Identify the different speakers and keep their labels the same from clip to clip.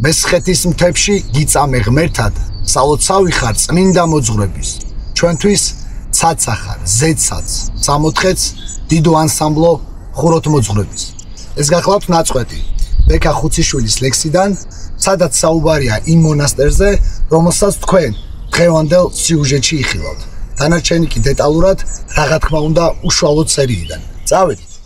Speaker 1: მესხეთის მთებში გიწამე ღმერთად, სალოცავი ხარ წმინდა მოძღვრების. ჩვენთვის ცაცა ხარ, ზეცაც, სამოთხეც, დიდო ანსამბლო ხუროთ მოძღვრების. ეს გახლავთ ნაწყვეტი ბექა ხუციშვილის ლექსიდან, სადაც საუბარია იმ მონასტერზე, რომელსაც თქვენ დღევანდელ სიუჟეტში იხილავთ. დანარჩენი კი დეტალურად, რა თქმა უნდა, უშუალოდ სერიიდან. წავედით.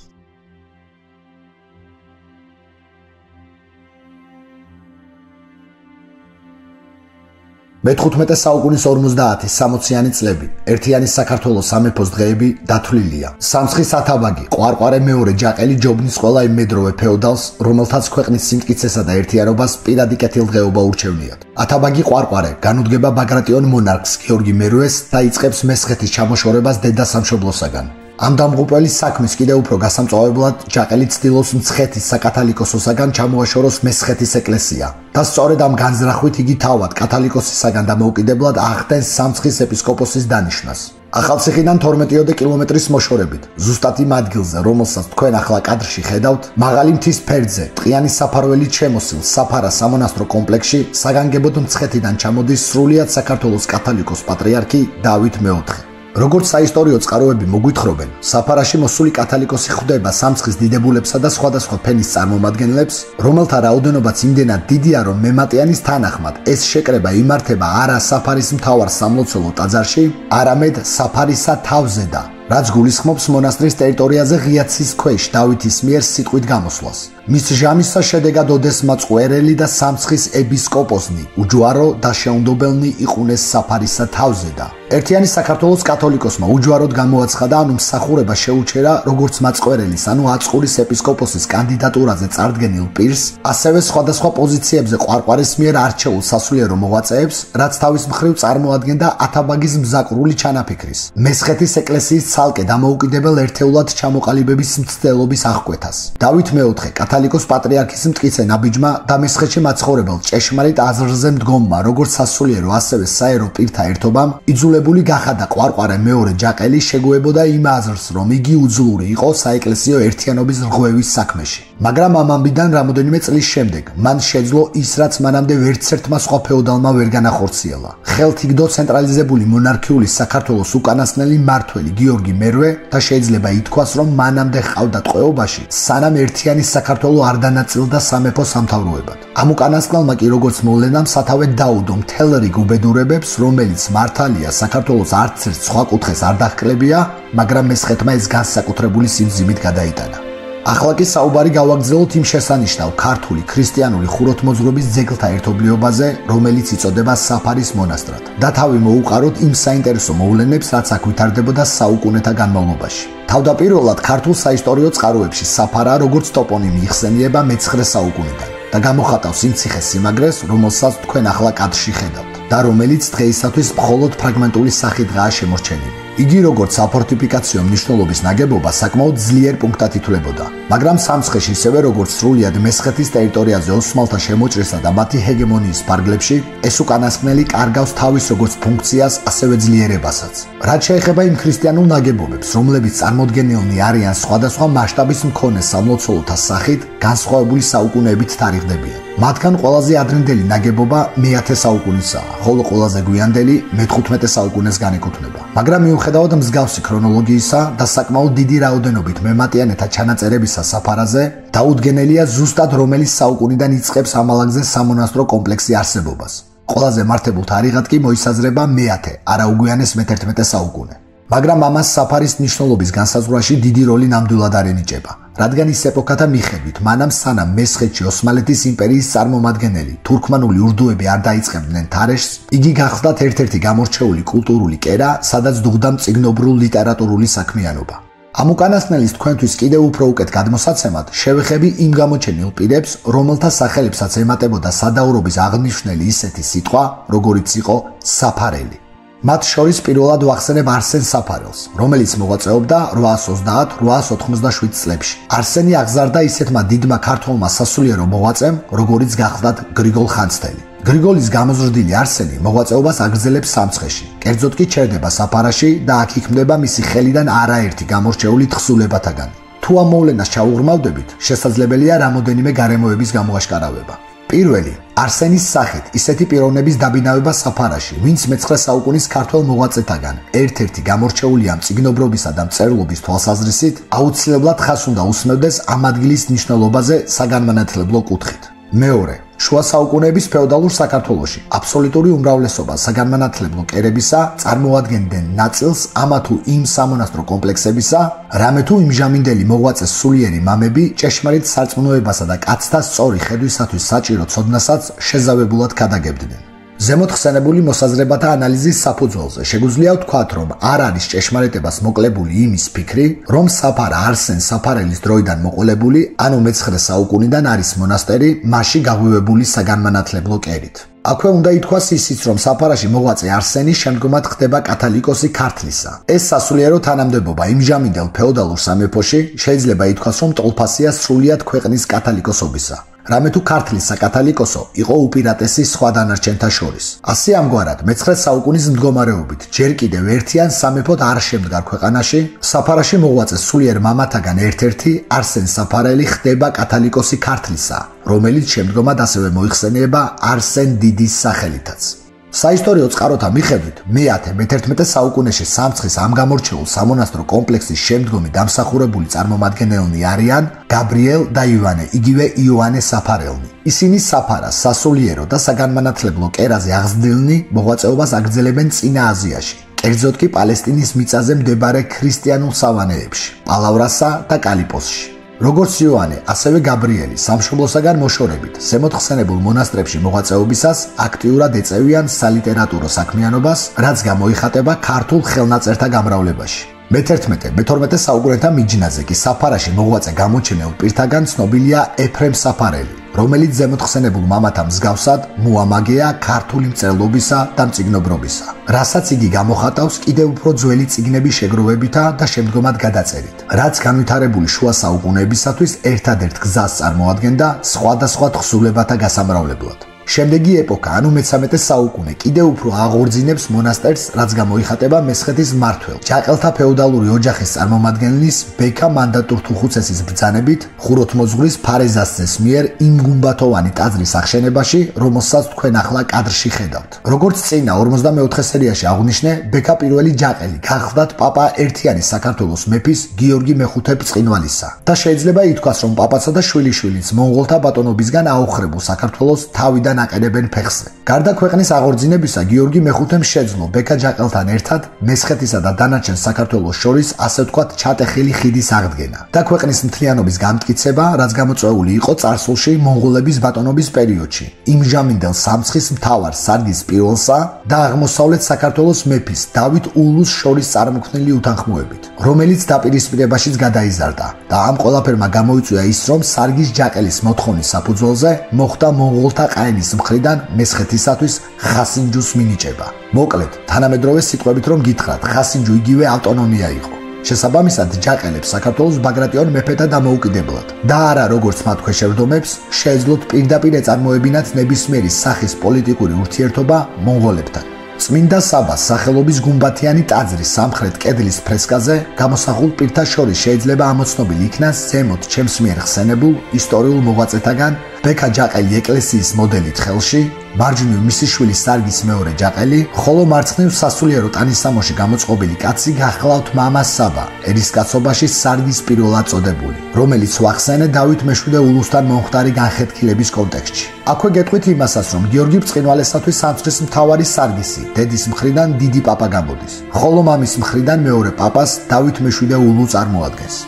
Speaker 1: მე-15 საუკუნის 50-60-იანი წლები, ერთიანი საქართველოს სამეფოს დღეები დათვლილია. სამცხის ათაბაგი, ყვარყვარე მეორე ჯაყელი ჯობნის ყველა იმედროვე ფეოდალს, რომელთაც ქვეყნის სიმტკიცესა და ერთიანობას პირადი კეთილდღეობა ურჩევნიათ. ათაბაგი ყვარყვარე განუდგება ბაგრატიონ მონარქს გიორგი მერვეს და იწყებს მესხეთის ჩამოშორებას დედა-სამშობლოსაგან. ამ დამღუპველის საქმის კიდევ უფრო გასამწვავებლად ჯაყელი ცდილობს მცხეთის საკათალიკოსოსაგან ჩამოაშოროს მესხეთის ეკლესია და სწორედ ამ განზრახვით იგი თავად კათალიკოსისაგან დამოუკიდებლად ახდენს სამცხის ეპისკოპოსის დანიშვნას. ახალციხიდან 12 კილომეტრის მოშორებით, ზუსტად იმ ადგილზე, რომელსაც თქვენ ახლა კადრში ხედავთ, მაღალი მთის ფერდზე, ტყიანი საფარველით შემოსილ საფარა სამონასტრო კომპლექსში საგანგებოდ მცხეთიდან ჩამოდის სრულიად საქართველოს კათალიკოს პატრიარქი დავით მეოთხე. როგორც საისტორიო წყაროები მოგვითხრობენ, საფარაში მოსული კათალიკოსი ხვდება სამცხის დიდებულებსა და სხვადასხვა ფენის წარმომადგენლებს, რომელთა რაოდენობაც იმდენად დიდია, რომ მემატიანის თანახმად ეს შეკრება იმართება არა საფარის მთავარ სამლოცველო ტაძარში, არამედ საფარისა თავზედა, რაც გულისხმობს მონასტრის ტერიტორიაზე ღიაცის ქვეშ დავითის მიერ სიტყვით გამოსვლას. მის ჟამისა შედეგად ოდესმა წყვერელი და სამცხის ეპისკოპოსნი უჯვარო და შეუნდობელნი იყუნეს საფარისა თავზედა. ერთიანი საქართველოს კათოლიკოსმა უჯვაროდ გამოაცხადა, ანუ მსახურება შეუჩერა როგორც მაწყვერელის, ანუ აწყურის ეპისკოპოსის კანდიდატურაზე წარდგენილ პირს, ასევე სხვადასხვა პოზიციებზე ყვარყვარის მიერ არჩეულ სასულიერო მოღვაწეებს, რაც თავის მხრივ წარმოადგენდა ათაბაგის მზაკრული ჩანაფიქრის, მესხეთის ეკლესიის ცალკე დამოუკიდებელ ერთეულად ჩამოყალიბების მცდელობის აღკვეთას. დავით მეოთხე კათალიკოს პატრიარქის მტკიცე ნაბიჯმა და მესხეთში მაცხოვრებელ ჭეშმარიტ აზრზე მდგომმა, როგორც სასულიერო, ასევე საერო პირთა ერთობამ, იძულებული გახადა ყვარყვარე მეორე ჯაყელი შეგუებოდა იმ აზრს, რომ იგი უძლური იყო საეკლესიო ერთიანობის რღვევის საქმეში. მაგრამ ამ ამბიდან რამოდენიმე წლის შემდეგ მან შეძლო ის, რაც მანამდე ვერცერთმა სხვა ფეოდალმა ვერ განახორციელა. ხელთ იგდო ცენტრალიზებული მონარქიული საქართველოს უკანასკნელი მმართველი გიორგი მერვე და შეიძლება ითქვას, რომ მანამდე ჰყავდა ტყვეობაში, სანამ ერთიანი საქართველო არ დანაწილდა სამეფო სამთავროებად. ამ უკანასკნელმა კი როგორც მოვლენამ სათავე დაუდო მთელ რიგ უბედურებებს, რომელიც მართალია საქართველოს არც ერთ სხვა კუთხეს არ დაჰკლებია, მაგრამ მესხეთმა ეს განსაკუთრებული სიმძიმით გადაიტანა. ახლა კი საუბარი გავაგრძელოთ იმ შესანიშნავ ქართული ქრისტიანული ხუროთმოძღვრების ძეგლთა ერთობლიობაზე, რომელიც იწოდება საფარის მონასტრად და თავი მოუყაროთ იმ საინტერესო მოვლენებს, რაც აქ ვითარდებოდა საუკუნეთა განმავლობაში. თავდაპირველად ქართულ საისტორიო წყაროებში საფარა როგორც ტოპონიმი იხსენიება მე-9 საუკუნიდან და გამოხატავს იმ ციხე-სიმაგრეს, რომელსაც თქვენ ახლა კადრში ხედავთ და რომელიც დღეისათვის მხოლოდ ფრაგმენტული სახითაა შემორჩენილი. იგი როგორც საფორტიფიკაციო მნიშვნელობის ნაგებობა საკმაოდ ძლიერ პუნქტად ითვლებოდა, მაგრამ სამცხეში ისევე როგორც სრულიად მესხეთის ტერიტორიაზე ოსმალთა შემოჭრისა და მათი ჰეგემონიის ფარგლებში, ეს უკანასკნელი კარგავს თავის როგორც ფუნქციას, ასევე ძლიერებასაც. რაც შეეხება იმ ქრისტიანულ ნაგებობებს, რომლებიც წარმოდგენილნი არიან სხვადასხვა მასშტაბის მქონე სამლოცველოთა სახით, განსხვავებული საუკუნეებით თარიღდებიან. მათგან ყველაზე ადრინდელი ნაგებობა მე-10 საუკუნისაა, ხოლო ყველაზე გვიანდელი მე-15 საუკუნეს განეკუთვნება. მაგრამ მიუხედავად მსგავსი ქრონოლოგიისა და საკმაოდ დიდი რაოდენობით მემატიანეთა ჩანაწერებისა საფარაზე, დაუდგენელია ზუსტად რომელი საუკუნიდან იწყებს ამალაგზე სამონასტრო კომპლექსი არსებობას. ყველაზე მართებულ თარიღად კი მოისაზრება მე-10, არაუგვიანეს მე-11 საუკუნე. მაგრამ ამას საფარის ნიშნულობის განსაზღვრაში დიდი როლი ნამდვილად არ ენიჭება, რადგან ის ეპოქათა მიხედვით, მანამ სანამ მესხეთში ოსმალეთის იმპერიის წარმომადგენელი თურქმანული ურდუები არ დაიწყებდნენ თარეშს, იგი გახლდათ ერთ-ერთი გამორჩეული კულტურული კერა, სადაც დუღდა მწიგნობრულ ლიტერატურული საქმიანობა. ამ უკანასკნელის თქვენთვის კიდევ უფრო უკეთ გადმოსაცემად შევეხები იმ გამოჩენილ პირებს, რომელთა სახელებსაც ემატებოდა სადაურობის აღნიშნული ისეთი სიტყვა, როგორიც იყო საფარელი. მათ შორის პირველად ვახსენებ არსენ საფარელს, რომელიც მოღვაწეობდა 830-887 წლებში. არსენი აღზარდა ისეთმა დიდმა ქართველმა სასულიერო მოღვაწემ, როგორიც გახლდათ გრიგოლ ხანძთელი. გრიგოლის გამოზრდილი არსენი მოღვაწეობას აგრძელებს სამცხეში, კერძოდ კი ჩერდება საფარაში და აქ იქმნება მისი ხელიდან არაერთი გამორჩეული თხზულებათაგანი. თუ ამ მოვლენას ჩაუღრმავდებით, შესაძლებელია რამოდენიმე გარემოების გამოაშკარავება. პირველი, არსენის სახით ისეთი პიროვნების დაბინავება საფარაში, ვინც მე-9 საუკუნის ქართველ მოღვაწეთაგან ერთ-ერთი გამორჩეული ამ წიგნობრობისა და მწერლობის თვალსაზრისით, აუცილებლად ხას უნდა უსმევდეს ამ ადგილის მნიშვნელობაზე საგანმანათლებლო კუთხით. მეორე, შუა საუკუნეების ფეოდალურ საქართველოში აბსოლუტური უმრავლესობა საგანმანათლებლო კერებისა წარმოადგენდნენ ნაწილს ამა თუ იმ სამონასტრო კომპლექსებისა, რამე თუ იმჟამინდელი მოღვაწეს სულიერი მამები ჭეშმარიტ სარწმუნოებასა და კაცთა სწორი ხედვისათვის საჭირო ცოდნასაც შეზავებულად გადაგებდნენ. ზემოთ ხსენებული მოსაზრებათა ანალიზის საფუძველზე შეგვიძლია ვთქვათ, რომ არ არის ჭეშმარიტებას მოკლებული იმის ფიქრი, რომ საფარა არსენ საფარელის დროიდან მოყოლებული, ანუ მე-9 საუკუნიდან არის მონასტერი მასში გაღვივებული საგანმანათლებლო კერით. აქვე უნდა ითქვას ისიც, რომ საფარაში მოღვაწე არსენი შემდგომად ხდება კათალიკოსი ქართლისა. ეს სასულიერო თანამდებობა იმჟამინდელ ფეოდალურ სამეფოში შეიძლება ითქვას, რომ ტოლფასია სრულიად ქვეყნის კათალიკოსობისა. რამე თუ ქართლის საკათალიკოსო იყო უპირატესი სხვა დანარჩენთა შორის. ასე ამგვარად მე-9 საუკუნის მდგომარეობით ჯერ კიდევ ერთიან სამეფოდ არ შემდგარ ქვეყანაში, საფარაში მოღვაწე სულიერ მამათაგან ერთ-ერთი არსენ საფარელი ხდება კათალიკოსი ქართლისა, რომელიც შემდგომად ასევე მოიხსენიება არსენ დიდის სახელითაც. საისტორიო წყაროთა მიხედვით მე-10-11 საუკუნეში სამცხის ამ გამორჩეულ სამონასტრო კომპლექსის შემდგომი დამსახურებული წარმომადგენელნი არიან გაბრიელ და ივანე, იგივე იოანე საფარელნი. ისინი საფარას, სასულიერო და საგანმანათლებლო კერაზე აღზრდილნი მოღვაწეობას აგრძელებენ წინა აზიაში, კერძოდ კი პალესტინის მიწაზე მდებარე ქრისტიანულ სავანეებში, პალავრასა და კალიპოსში. როგორც იოანე, ასევე გაბრიელი სამშობლოსაგან მოშორებით ზემოთ ხსენებულ მონასტრებში მოღვაწეობისას აქტიურად ეწევიან სალიტერატურო საქმიანობას, რაც გამოიხატება ქართულ ხელნაწერთა გამრავლებაში. მე-11-მე-12 საუკუნეთა მიჯნაზე კი საფარაში მოღვაწე გამოჩენილ პირთაგან ცნობილია ეფრემ საფარელი, რომელიც ზემოთ ხსენებულ მამათა მსგავსად მოამაგეა ქართული მწერლობისა და მწიგნობრობისა, რასაც იგი გამოხატავს კიდევ უფრო ძველი წიგნების შეგროვებითა და შემდგომად გადაწერით, რაც განვითარებული შუა საუკუნეებისათვის ერთადერთ გზას წარმოადგენდა სხვადასხვა თხზულებათა გასამრავლებლად. შემდეგი ეპოქა, ანუ მე-13 საუკუნე, კიდევ უფრო აღორძინებს მონასტერს, რაც გამოიხატება მესხეთის მმართველ, ჯაყელთა ფეოდალური ოჯახის წარმომადგენლის ბექა მანდატურთუხუცესის ბრძანებით ხუროთმოძღვრის ფარეზასძეს მიერ იმ გუმბათოვანი ტაძრის აღშენებაში, რომელსაც თქვენ ახლა კადრში ხედავთ. როგორც წინა 54 სერიაში აღვნიშნე, ბექა პირველი ჯაყელი გახლდათ პაპა ერთიანი საქართველოს მეფის გიორგი მეხუთე ბრწყინვალისა და შეიძლება ითქვას, რომ პაპაცა და შვილიშვილიც მონღოლთა ბატონობისგან აოხრებულ საქართველოს თავიდან აყენებენ ფეხზე. გარდა ქვეყნის აღორძინებისა, გიორგი მეხუთემ შეძლო ბექა ჯაყელთან ერთად მესხეთისა და დანარჩენ საქართველოს შორის ასე ვთქვათ ჩატეხილი ხიდის აღდგენა და ქვეყნის მთლიანობის გამტკიცება, რაც გამოწვეული იყო წარსულში მონღოლების ბატონობის პერიოდში, იმჟამინდელ სამცხის მთავარ სარგის პირველსა და აღმოსავლეთ საქართველოს მეფის დავით ულუს შორის წარმოქმნილი უთანხმოებით, რომელიც დაპირისპირებაშიც გადაიზარდა და ამ ყველაფერმა გამოიწვია ის, რომ სარგის ჯაყელის მოთხოვნის საფუძველზე მოხდა მონღოლთა ყაენის მხრიდან მესხეთისათვის ხასინჯუს მინიჭება. მოკლედ, თანამედროვე სიტყვებით რომ გითხრათ, ხასინჯუ იგივე ავტონომია იყო. შესაბამისად, ჯაყელებს საქართველოს ბაგრატიონ მეფეთა დამოუკიდებლად და არა როგორც მათ ქვეშევრდომებს შეეძლოთ პირდაპირ ეწარმოებინათ ნებისმიერი სახის პოლიტიკური ურთიერთობა მონღოლებთან. წმინდა საბას სახელობის გუმბათიანი ტაძრის სამხრეთ კედლის ფრესკაზე გამოსახულ პირთა შორის შეიძლება ამოცნობილი იქნას ზემოთ ჩემს მიერ ხსენებულ ისტორიულ მოღვაწეთაგან ბექა ჯაყელი ეკლესიის მოდელით ხელში, მარჯვნივ მისი შვილი სარგის მეორე ჯაყელი, ხოლო მარცხნივ სასულიერო ტანისამოში გამოწყობილი კაცი გახლავთ მამა საბა, ერისკაცობაში სარგის პირველად წოდებული, რომელიც ვახსენე დავით მეშვიდე ულუსთან მომხდარი განხეთქილების კონტექსტში. აქვე გეტყვით იმასაც, რომ გიორგი ბრწყინვალესათვის სამცხის მთავარი სარგისი, დედის მხრიდან დიდი პაპა გამოდის, ხოლო მამის მხრიდან მეორე პაპას დავით მეშვიდე ულუ წარმოადგენს.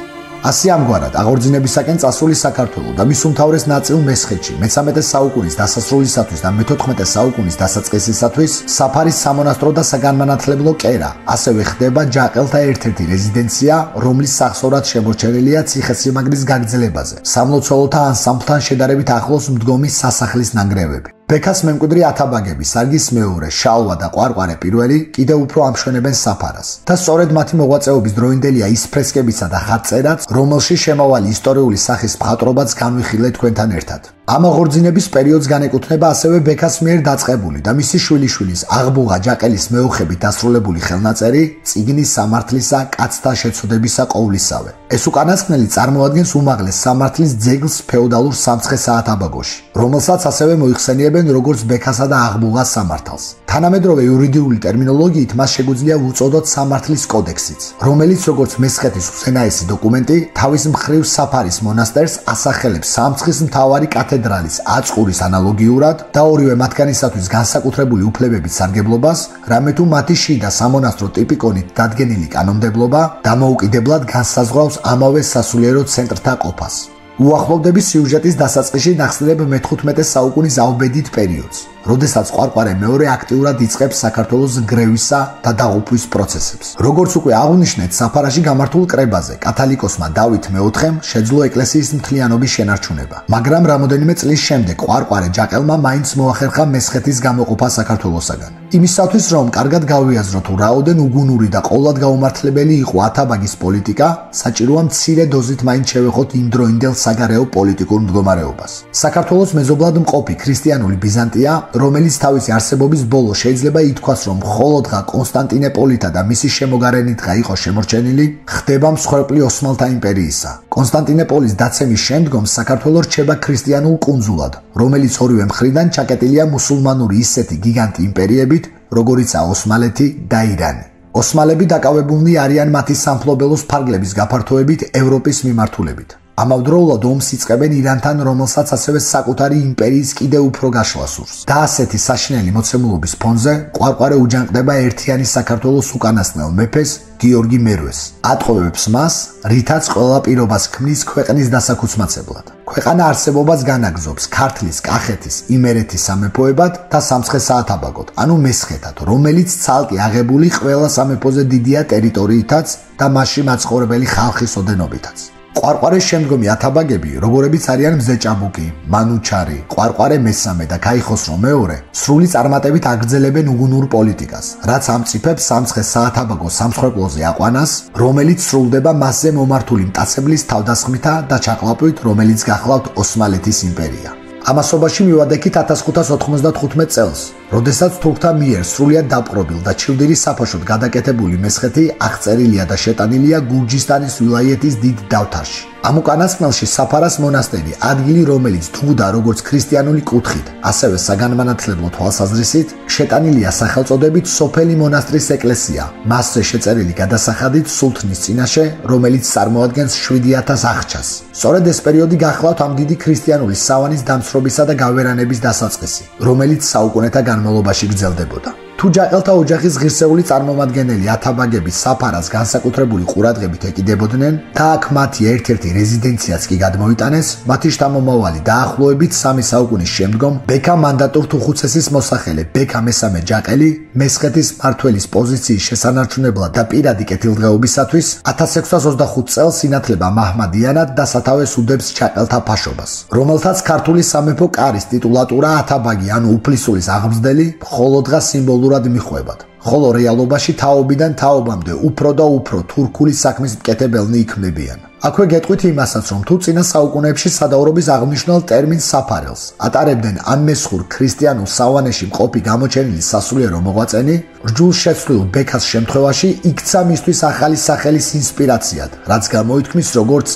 Speaker 1: ასე ამგვარად აღორძინებისაკენ წასული საქართველო და მის უმთავრეს ნაწილ მესხეთში მე-13 საუკუნის დასასრულისათვის და მე-14 საუკუნის დასაწყისისათვის საფარის სამონასტრო და საგანმანათლებლო კერა ასევე ხდება ჯაყელთა ერთ-ერთი რეზიდენცია, რომლის სახსოვრად შემორჩენილია ციხესიმაგრის გაგრძელებაზე სამლოცველოთა ანსამბლთან შედარებით ახლოს მდგომი სასახლის ნანგრევები. ბექას მემკვიდრი ათაბაგები, სარგის მეორე, შალვა და ყვარყვარე პირველი კიდევ უფრო ამშვენებენ საფარას და სწორედ მათი მოღვაწეობის დროინდელია ის ფრესკებისა და ხატწერაც, რომელში შემავალი ისტორიული სახის მხატვრობაც განვიხილეთ თქვენთან ერთად. ამ აღორძინების პერიოდს განეკუთვნება ასევე ბექას მიერ დაწყებული და მისი შვილიშვილის აღბუღა ჯაყელის მეუხებით დასრულებული ხელნაწერი წიგნის სამართლისა კაცთა შეცოდებისა ყოვლისავე. ეს უკანასკნელი წარმოადგენს უმაღლეს სამართლის ძეგლს ფეოდალურ სამცხე-საათაბაგოში, რომელსაც ასევე მოიხსენიებენ როგორც ბექასა და აღბუღას სამართალს. თანამედროვე იურიდიული ტერმინოლოგიით მას შეგვიძლია უწოდოთ სამართლის კოდექსიც, რომელიც როგორც მესხეთის უზენაესი დოკუმენტი თავის მხრივ საფარის მონასტერს ასახელებს სამცხის მთავარი კათედრალის აწყურის ანალოგიურად და ორივე მათგანისათვის განსაკუთრებული უფლებებით სარგებლობას, რამე თუ მათი შიდა სამონასტრო ტიპიკონით დადგენილი კანონმდებლობა დამოუკიდებლად განსაზღვრავს ამავე სასულიერო ცენტრთა ყოფას. უახლოვდები სიუჟეტის დასაწყისში ნახსნებ მე-15 საუკუნის ავბედით პერიოდს, როდესაც ყვარყვარე მეორე აქტიურად იწყებს საქართველოს გრევისა და დაღუპვის პროცესებს. როგორც უკვე აღვნიშნეთ, საფარაში გამართულ კრებაზე კათალიკოსმა დავით მეოთხემ შეძლო ეკლესიის მთლიანობის შენარჩუნება, მაგრამ რამოდენიმე წლის შემდეგ ყვარყვარე ჯაყელმა მაინც მოახერხა მესხეთის გამოყოფა საქართველოსაგან. იმისათვის, რომ კარგად გავიაზროთ თუ რაოდენ უგუნური და ყოლად გაუმართლებელი იყო ათაბაგის პოლიტიკა, საჭიროა მცირე დოზით მაინც შევეხოთ იმდროინდელ საგარეო პოლიტიკურ მდგომარეობას. საქართველოს მეზობლად მყოფი ქრისტიანული ბიზანტია, რომელიც თავისი არსებობის ბოლო შეიძლება ითქვას, რომ მხოლოდღა კონსტანტინეპოლითა და მისი შემოგარენითღა იყო შემორჩენილი, ხდება მსხვერპლი ოსმალთა იმპერიისა. კონსტანტინეპოლის დაცემის შემდგომ საქართველოს რჩება ქრისტიანულ კუნძულად, რომელიც ორივე მხრიდან ჩაკეტილია მუსულმანური ისეთი გიგანტი იმპერიებით, როგორიცაა ოსმალეთი და ირანი. ოსმალები დაკავებულნი არიან მათი სამფლობელოს ფარგლების გაფართოებით ევროპის მიმართულებით. ამავდროულად ომს იწყებენ ირანთან, რომელსაც ასევე საკუთარი იმპერიის კიდევ უფრო გაშლა სურს. და ასეთი საშინელი მოცემულობის ფონზე ყვარყვარე უჯანყდება ერთიანი საქართველოს უკანასკნელ მეფეს გიორგი მერვეს. ატყობებს მას, რითაც ყველა პირობას ქმნის ქვეყნის დასაქუცმაცებლად. ქვეყანა არსებობას განაგზობს ქართლის, კახეთის, იმერეთის სამეფოებად და სამცხე-საათაბაგოდ, ანუ მესხეთად, რომელიც ცალკე აღებული ყველა სამეფოზე დიდია ტერიტორიითაც და მასში მაცხოვრებელი ხალხის ოდენობითაც. ყვარყვარეს შემდგომი ათაბაგები, როგორებიც არიან მზეჭაბუკი, მანუჩარი, ყვარყვარე მესამე და ქაიხოსრო მეორე, სრული წარმატებით აგრძელებენ უგუნურ პოლიტიკას, რაც ამწიფებს სამცხე-საათაბაგო სამსხვერპლოზე აყვანას, რომელიც სრულდება მასზე მომართული მტაცებლის თავდასხმითა და ჩაყლაპვით, რომელიც გახლავთ ოსმალეთის იმპერია. ამასობაში მივადექით 1595 წელს, როდესაც თურქთა მიერ სრულიად დაპყრობილ და ჩილდირის საფაშოდ გადაკეთებული მესხეთი აღწერილია და შეტანილია გურჯისტანის ვილაიეთის დიდ დავთარში. ამ უკანასკნელში საფარას მონასტერი, ადგილი, რომელიც თუგდა როგორც ქრისტიანული კუთხით, ასევე საგანმანათლებლო თვალსაზრისით, შეტანილია სახელწოდებით სოფელი მონასტრის ეკლესია, მასზე შეწერილი გადასახადით სულთნის წინაშე, რომელიც წარმოადგენს 7000 აღჩას. სწორედ ეს პერიოდი გახლავთ ამ დიდი ქრისტიანული სავანის დამცრობისა და გავერანების დასაწყისი, რომელიც საუკუნეთა განმავლობაში გრძელდებოდა. თუ ჯაყელთა ოჯახის ღირსეული წარმომადგენელი ათაბაგები საფარას განსაკუთრებული ყურადღებით ეკიდებოდნენ და აქ მათი ერთ-ერთი რეზიდენციაც კი გადმოიტანეს, მათი შთამომავალი დაახლოებით 3 საუკუნის შემდგომ ბექა მანდატურ თუხუცესის მოსახელე ბექა მესამე ჯაყელი მესხეთის მმართველის პოზიციის შესანარჩუნებლად და პირადი კეთილდღეობისათვის 1625 წელს ინათლება მაჰმადიანად და სათავეს უდებს ჯაყელთა ფაშობას, რომელთაც ქართული სამეფო კარის ტიტულატურა ათაბაგი ანუ უფლისულის აღმზრდელი მხოლოდღა სიმბოლურად მიხვებად, ხოლო რეალობაში თაობიდან თაობამდე უფრო და უფრო თურქული საქმის მკეთებელნი იქმნებიან. აქვე გეტყვით იმასაც, რომ თუ წინა საუკუნეებში სადაურობის აღნიშნულ ტერმინს საფარელს ატარებდნენ ამ მესხურ ქრისტიანულ სავანეში მყოფი გამოჩენილი სასულიერო მოღვაწენი, რჯულ შეცვლილ ბექას შემთხვევაში იქცა მისთვის ახალი სახელის ინსპირაციად, რაც გამოითქმის როგორც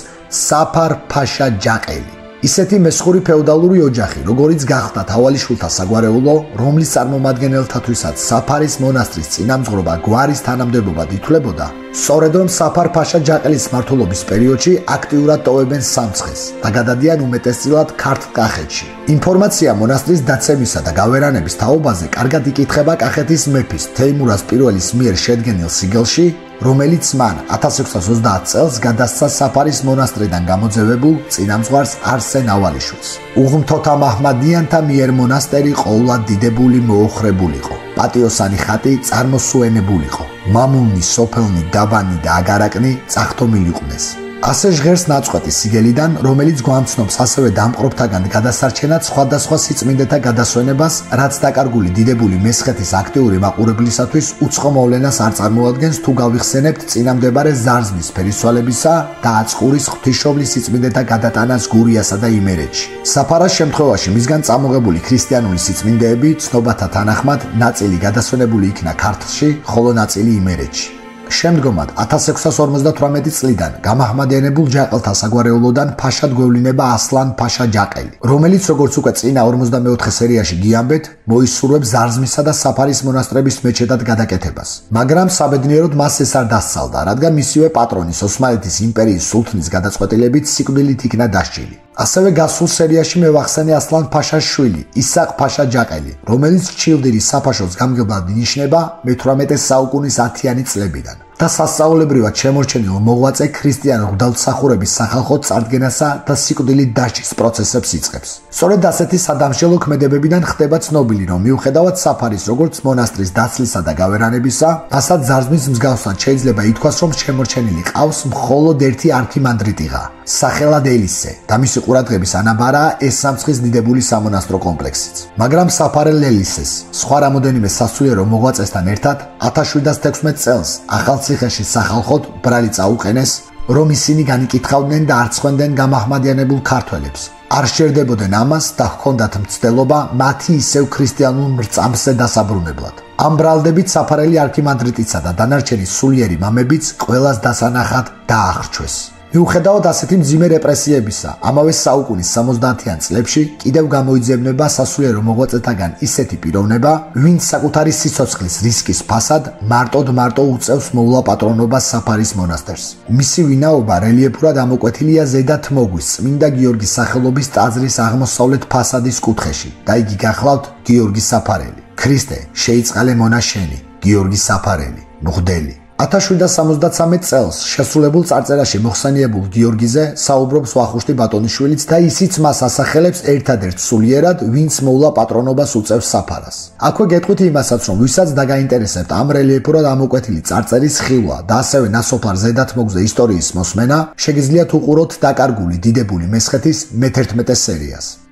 Speaker 1: საფარ ფაშა ჯაყელი. ისეთი მესხური ფეოდალური ოჯახი, როგორიც გახდა თავალიშვილთა საგვარეულო, რომლის წარმომადგენელთათვისაც საფარის მონასტრის წინამძღვრობა გვარის თანამდებობად ითვლებოდა, სწორედ რომ საფარ ფაშა ჯაყელის მმართველობის პერიოდში აქტიურად ტოვებენ სამცხეს და გადადიან უმეტესწილად ქართლ-კახეთში. ინფორმაცია მონასტრის დაცემისა და გავერანების თაობაზე კარგად იკითხება კახეთის მეფის თეიმურაზ პირველის მიერ შედგენილ სიგელში, რომელიც მან 1630 წელს გადასცა საფარის მონასტრიდან გამოძევებულ წინამძღვარს არსენ ავალიშვილს. უღმრთოთა მაჰმადიანთა მიერ მონასტერი ყოვლად დიდებული მოოხრებულიყო. პატიოსანი ხატი წარმოსუენებულიყო. მამულნი, სოფელნი, დაბანი და აგარაკნი წახტომილიყვნენ. ასე ჟღერს ნაწყვეტი სიგელიდან, რომელიც გვამცნობს ასევე დამპყრობთაგან გადასარჩენად სხვადასხვა სიწმინდეთა გადასვენებას, რაც დაკარგული დიდებული მესხეთის აქტიური მაყურებლისათვის უცხო მოვლენას არ წარმოადგენს თუ გავიხსენებთ წინამდებარე ზარზმის ფერისცვალებისა და აწყურის ღვთისმშობლის სიწმინდეთა გადატანას გურიასა და იმერეთში. საფარას შემთხვევაში მისგან წამოღებული ქრისტიანული სიწმინდეები ცნობათა თანახმად ნაწილი გადასვენებული იქნა ქართლში, ხოლო ნაწილი იმერეთში. შემდგომად 1658 წლიდან გამაჰმადიანებულ ჯაყელთა საგვარეულოდან ფაშად გვევლინება ასლან ფაშა ჯაყელი, რომელიც როგორც უკვე წინა 44 სერიაში გიამბეთ, მოისურვებს ზარზმისა და საფარის მონასტრების მეჩეთად გადაკეთებას. მაგრამ საბედნიეროდ მას ეს არ დასცალდა, რადგან მისივე პატრონის ოსმალეთის იმპერიის სულთნის გადაწყვეტილებით სიკვდილით იქნა დასჯილი. ასევე გასულ სერიაში მევახსენე ასლან ფაშას შვილი, ისაყ ფაშა ჯაყელი, რომელიც ჩილდირის საფაშოს გამგებლად ინიშნება მე-18 საუკუნის 10-იანი წლებიდან და სასწაულებრივად შემორჩენილ მოღვაწე ქრისტიან ღვთისმსახურების სახალხო წარდგენასა და სიკვდილით დასჯის პროცესებს იწყებს. სწორედ ასეთი სადამშელო ქმედებებიდან ხდება ცნობილი, რომ მიუხედავად საფარის როგორც მონასტრის დაცლისა და გავერანებისა, ასაც ზარზმის მსგავსად შეიძლება ითქვას, რომ შემორჩენილი ყავს მხოლოდ ერთი არქიმანდრიტიღა, სახელად ელისე და მისი ყურადღების ანაბარაა ეს სამცხის დიდებული სამონასტრო კომპლექსიც. მაგრამ საფარელ ელისეს სხვა რამოდენიმე სასულიერო მოღვაწესთან ერთად 1716 წელს ახალციხეში სახალხოდ ბრალი წაუყენეს, რომ ისინი განიკითხავდნენ და არცხვენდნენ გამაჰმადიანებულ ქართველებს. არ სჯერდებოდნენ ამას და ჰქონდათ მცდელობა მათი ისევ ქრისტიანულ მრწამსზე დასაბრუნებლად. ამ ბრალდებით საფარელი არქიმანდრიტისა და დანარჩენი სულიერი მამებიც ყველას დასანახად დაახრჩვეს. მიუხედავად ასეთი მძიმე რეპრესიებისა, ამავე საუკუნის 70-იან წლებში კიდევ გამოიძებნება სასულიერო მოღვაწეთაგან ისეთი პიროვნება, ვინც საკუთარი სიცოცხლის რისკის ფასად მარტო უწევს მოვლა პატრონობას საფარის მონასტერს. მისი ვინაობა რელიეფურად ამოკვეთილია ზედა თმოგვის წმინდა გიორგის სახელობის ტაძრის აღმოსავლეთ ფასადის კუთხეში და იგი გახლავთ გიორგი საფარელი. ქრისტე, შეიწყალე მონა შენი, გიორგი საფარელი, მღვდელი. 1773 წელს შესრულებულ წარწერაში მოხსენიებულ გიორგიზე საუბრობს ვახუშტი ბატონიშვილიც და ისიც მას ასახელებს ერთადერთ სულიერად, ვინც მოვლა პატრონობას უწევს საფარას. აქვე გეტყვით იმასაც, რომ ვისაც დაგაინტერესებთ ამ რელიეფურად ამოკვეთილი წარწერის ხილვა და ასევე ნასოფლარ ზედათმოგზე ისტორიის მოსმენა, შეგიძლიათ უყუროთ დაკარგული დიდებული მესხეთის მე-11 სერიას.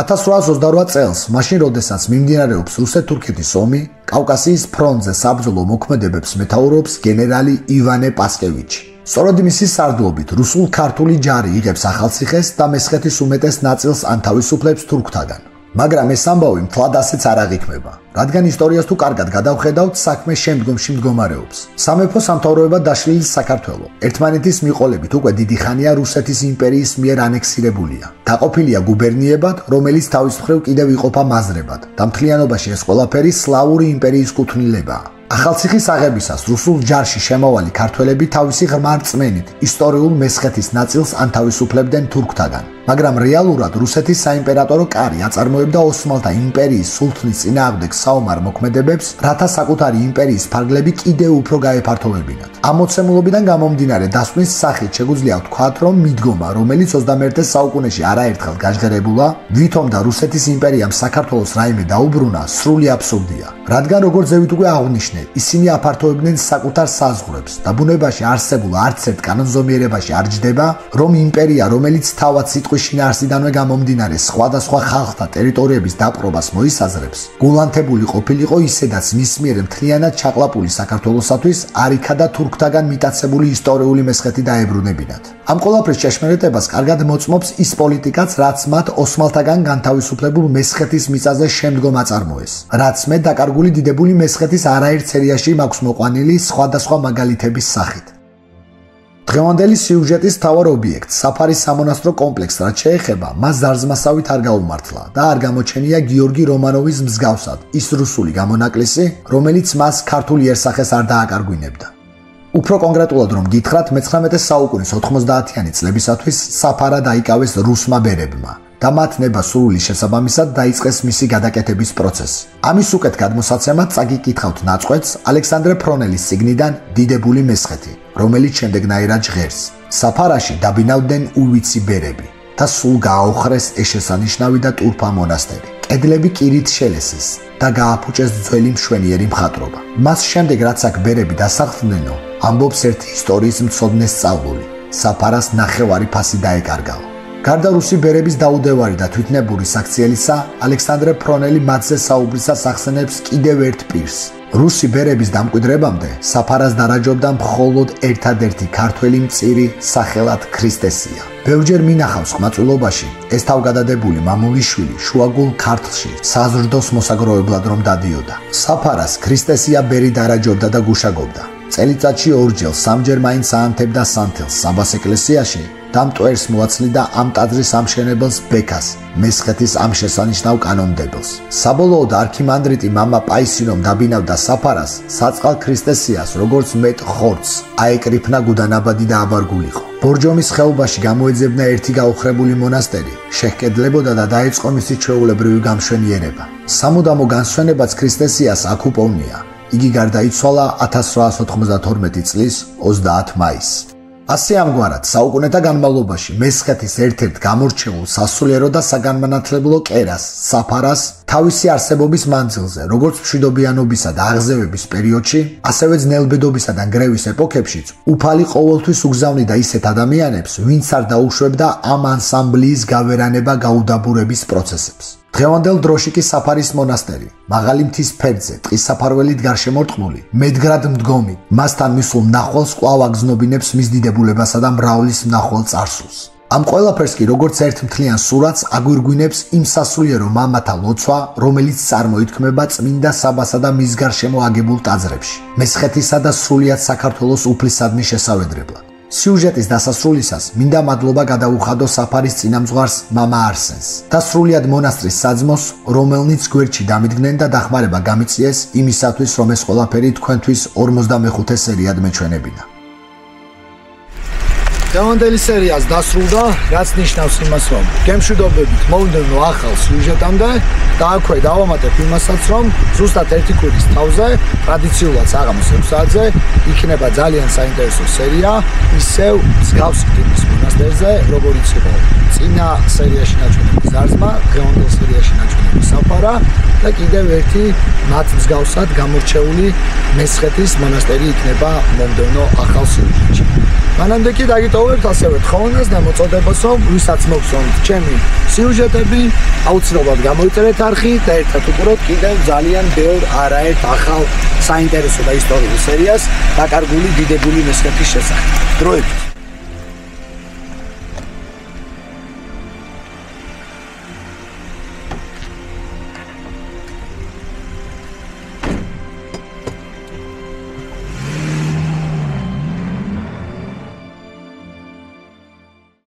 Speaker 1: 1828 წელს, მაშინ როდესაც მიმდინარეობს რუსეთ-თურქეთის ომი, კავკასიის ფრონტზე საბრძოლო მოქმედებებს მეთაურობს გენერალი ივანე პასკევიჩი. სწორედ მისი სარდლობით რუსულ-ქართული ჯარი იღებს ახალციხეს და მესხეთის უმეტეს ნაწილს ანთავისუფლებს თურქთაგან. მაგრამ ეს ამბავი მთლად ასეც არ აღიქმება, რადგან ისტორიას თუ კარგად გადავხედავთ, საქმე შემდგომში მდგომარეობს. სამეფო სამთავროება დაშლილი საქართველო ერთმანეთის მიყოლებით უკვე დიდი ხანია რუსეთის იმპერიის მიერ ანექსირებულია. დაყოფილია გუბერნიებად, რომელიც თავის მხრივ კიდევ იყოფა მაზრებად და მთლიანობაში ეს ყველაფერი სლავური იმპერიის კუთვნილებაა. ახალციხის აღებისას რუსულ ჯარში შემავალი ქართველები თავისი ღრმა რწმენით ისტორიულ მესხეთის ნაწილს ანთავისუფლებდნენ თურქთაგან. მაგრამ რეალურად რუსეთის საიმპერატორო კარი აწარმოებდა ოსმალთა იმპერიის სულთნის წინააღმდეგ საომარ მოქმედებებს, რათა საკუთარი იმპერიის ფარგლები კიდევ უფრო გაეფართოვებინათ. ამ მოცემულობიდან გამომდინარე დასკვნის სახით შეგვიძლია ვთქვათ, რომ მიდგომა, რომელიც 21 საუკუნეში არაერთხელ გაჟღერებულა, ვითომ და რუსეთის იმპერიამ საქართველოს რაიმე დაუბრუნა, სრული აბსურდია. რადგან როგორც ზევით უკვე აღვნიშნე, ისინი აფართოებდნენ საკუთარ საზღვრებს და ბუნებაში არსებულ არც ერთ კანონზომიერებაში არ ჯდება, რომ იმპერია, რომელიც თავად სიტყვის შინაარსიდანვე გამომდინარე სხვადასხვა ხალხთა ტერიტორიების დაპყრობას მოისაზრებს, გულანთებული ყოფილიყო ისედაც მის მიერ მთლიანად ჩაყლაპული საქართველოსათვის არიქა და თურქთაგან მიტაცებული ისტორიული მესხეთი დაებრუნებინათ. ამ ყველაფრის ჭეშმარიტებას კარგად მოწმობს ის პოლიტიკაც, რაც მათ ოსმალთაგან განთავისუფლებულ მესხეთის მიწაზე შემდგომ აწარმოეს, რაც მე დაკარგული დიდებული მესხეთის არაერთ სერიაში მაქვს მოყვანილი სხვადასხვა მაგალითების სახით. დღევანდელი სიუჟეტის მთავარ ობიექტს, საფარის სამონასტრო კომპლექსს რაც შეეხება, მას ზარზმასავით არ გაუმართლა და არ გამოჩენია გიორგი რომანოვის მსგავსად ის რუსული გამონაკლისი, რომელიც მას ქართულ იერსახეს არ დააკარგვინებდა. უფრო კონკრეტულად რომ გითხრათ, მე-19 საუკუნის 90-იანი წლებისათვის საფარა დაიკავეს რუსმა ბერებმა და მათ ნება-სურვილის შესაბამისად დაიწყეს მისი გადაკეთების პროცესი. ამის უკეთ გადმოსაცემად წაგიკითხავთ ნაწყვეტს ალექსანდრე ფრონელის წიგნიდან დიდებული მესხეთი, რომელიც შემდეგნაირად ჟღერს. საფარაში დაბინავდნენ უვიცი ბერები და სულ გააოხრეს ეშესანიშნავი და ტურფა მონასტერი. კედლები კირით შელესეს და გააფუჭეს ძველი მშვენიერი მხატვრობა. მას შემდეგ რაც აქ ბერები დასახლდნენო, ამბობს ერთი ისტორიის მცოდნეს სწავლული. საფარას ნახევარი ფასი დაეკარგალა. გარდა რუსი ბერების დაუდევარი და თვითნებური საქციელისა, ალექსანდრე ფრონელი მათზე საუბრისას ახსენებს კიდევ ერთ პირს. რუსი ბერების დამკვიდრებამდე საფარას დარაჯობდა მხოლოდ ერთადერთი ქართველი მწირი სახელად ქრისტესია. ბევრჯერ მინახავს ხმაწვილობაში ეს თავგადადებული მამულიშვილი შუაგულ ქართლში საზრდოს მოსაგროვებლად რომ დადიოდა. საფარას ქრისტესია ბერი დარაჯობდა და გუშაგობდა. წელიწადში ორჯერ სამჯერ მაინც აანთებდა სანთელს საბას ეკლესიაში და მტვერს მოაცლიდა ამ ტაძრის ამშენებელს ბექას, მესხეთის ამ შესანიშნავ კანონმდებელს. საბოლოოდ არქიმანდრიტი მამა პაისინომ დაბინავდა საფარას საწყალ ქრისტესიას როგორც მეტ ხორცს, აეკრიფნა გუდანაბადი და აბარგულიყო. ბორჯომის ხეობაში გამოეძებნა ერთი გაუხრებული მონასტერი, შეჰკედლებოდა და დაეწყო მისი ჩვეულებრივი გამშვენიერება. სამუდამო განსვენებაც ქრისტესიას აქ უპოვნია. იგი გარდაიცვალა 1892 წლის 30 მაისს. ასე ამგვარად საუკუნეთა განმავლობაში მესხეთის ერთ-ერთ გამორჩეულ სასულიერო და საგანმანათლებლო კერას, საფარას, თავისი არსებობის მანძილზე, როგორც მშვიდობიანობისა და აღზევების პერიოდში, ასევე ძნელბედობისა და ნგრევის ეპოქებშიც, უფალი ყოველთვის უგზავნიდა ისეთ ადამიანებს, ვინც არ დაუშვებდა ამ ანსამბლის გავერანება გაუდაბურების პროცესებს. დღევანდელ დროში კი საფარის მონასტერი, მაღალი მთის ფერდზე, ტყის საფარველით გარშემორტყმული, მედგრად მდგომი, მასთან მისულ მნახველს კვლავ აგზნობინებს მის დიდებულებასა და მრავლის მნახვალ წარსულს. ამ ყველაფერს კი როგორც ერთ მთლიან სურათს აგვირგვინებს იმ სასულიერო მამათა ლოცვა, რომელიც წარმოითქმება წმინდა საბასა და მის გარშემო აგებულ ტაძრებში, მესხეთისა და სრულიად საქართველოს უფლისადმი შესავედრებლად. სიუჟეტის დასასრულისას მინდა მადლობა გადაუხადო საფარის წინამძღვარს მამა არსენს და სრულიად მონასტრის საძმოს, რომელნიც გვერდში დამიდგნენ და დახმარება გამიწიეს იმისათვის, რომ ეს ყველაფერი თქვენთვის 45 სერიად მეჩვენებინა.
Speaker 2: Დღევანდელი სერიას დასრულდა, რაც ნიშნავს იმას, რომ გემშვიდობებით მოვიდნო ახალ სიუჟეტამდე და აქვე დავამატებ იმასაც, რომ ზუსტად ერთი კვირის თავზე, ტრადიციულად საღამოს 6 საათზე იქნება ძალიან საინტერესო სერია, ისევ მსგავსი ტიპის მონასტერზე, როგორიც იყო წინა სერიაში ნაჩვენები ზარზმა, დღევანდელ სერიაში ნაჩვენები საფარა და კიდევ ერთი მათ მსგავსად გამორჩეული მესხეთის მონასტერი იქნება მომდევნო ახალ სიუჟეტში. მანამდე კი დაგიტოვებთ ასევე თხოვნას და მოწოდებას, რომ ვისაც მოგწონთ ჩემი სიუჟეტები, აუცილებლად გამოიწერეთ არხი და ერთად უყუროთ კიდევ ძალიან ბევრ არაერთ ახალ საინტერესო და ისტორიულ სერიას დაკარგული დიდებული მესხეთის შესახებ. დროებით